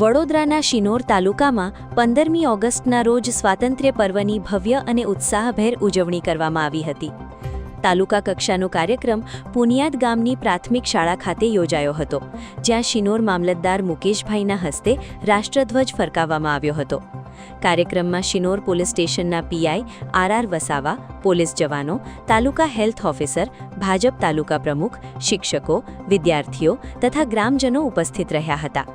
વડોદરાના શિનોર તાલુકામાં 15મી ઓગસ્ટના રોજ સ્વાતંત્ર્ય પર્વની ભવ્ય અને ઉત્સાહભેર ઉજવણી કરવામાં આવી હતી. તાલુકા કક્ષાનો કાર્યક્રમ પુનિયાદ ગામની પ્રાથમિક શાળા ખાતે યોજાયો હતો, જ્યાં શિનોર મામલતદાર મુકેશભાઈના હસ્તે રાષ્ટ્રધ્વજ ફરકાવવામાં આવ્યો હતો. કાર્યક્રમમાં શિનોર પોલીસ સ્ટેશનના પીઆઈ આર વસાવા, પોલીસ જવાનો, તાલુકા હેલ્થ ઓફિસર, ભાજપ તાલુકા પ્રમુખ, શિક્ષકો, વિદ્યાર્થીઓ તથા ગ્રામજનો ઉપસ્થિત રહ્યા હતા.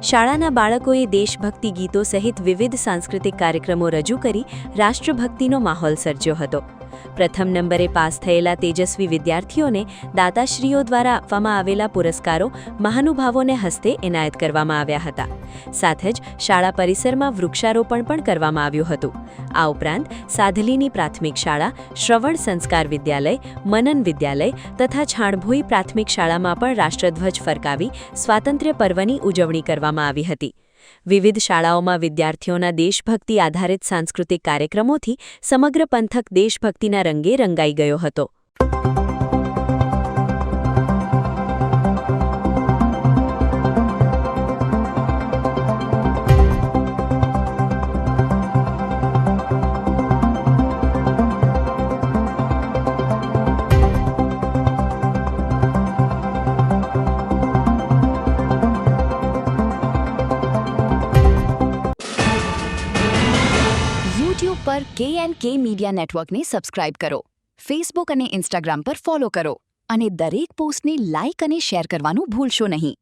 શાળાના બાળકોએ દેશભક્તિ ગીતો સહિત વિવિધ સાંસ્કૃતિક કાર્યક્રમો રજૂ કરી રાષ્ટ્રભક્તિનો માહોલ સર્જ્યો હતો. પ્રથમ નંબરે પાસ થયેલા તેજસ્વી વિદ્યાર્થીઓને દાતાશ્રીઓ દ્વારા આપવામાં આવેલા પુરસ્કારો મહાનુભાવોને હસ્તે એનાયત કરવામાં આવ્યા હતા. સાથે જ શાળા પરિસરમાં વૃક્ષારોપણ પણ કરવામાં આવ્યું હતું. આ ઉપરાંત સાધલીની પ્રાથમિક શાળા, શ્રવણ સંસ્કાર વિદ્યાલય, મનન વિદ્યાલય તથા છાણભોઈ પ્રાથમિક શાળામાં પણ રાષ્ટ્રધ્વજ ફરકાવી સ્વાતંત્ર્ય પર્વની ઉજવણી કરવામાં આવી હતી. વિવિધ શાળાઓમાં વિદ્યાર્થીઓના દેશભક્તિ આધારિત સાંસ્કૃતિક કાર્યક્રમોથી સમગ્ર પંથક દેશભક્તિના રંગે રંગાઈ ગયો હતો. યુટ્યુબ પર KNK મીડિયા નેટવર્કને સબસ્ક્રાઇબ કરો, ફેસબુક અને ઇન્સ્ટાગ્રામ પર ફોલો કરો અને દરેક પોસ્ટને લાઇક અને શેર કરવાનું ભૂલશો નહીં.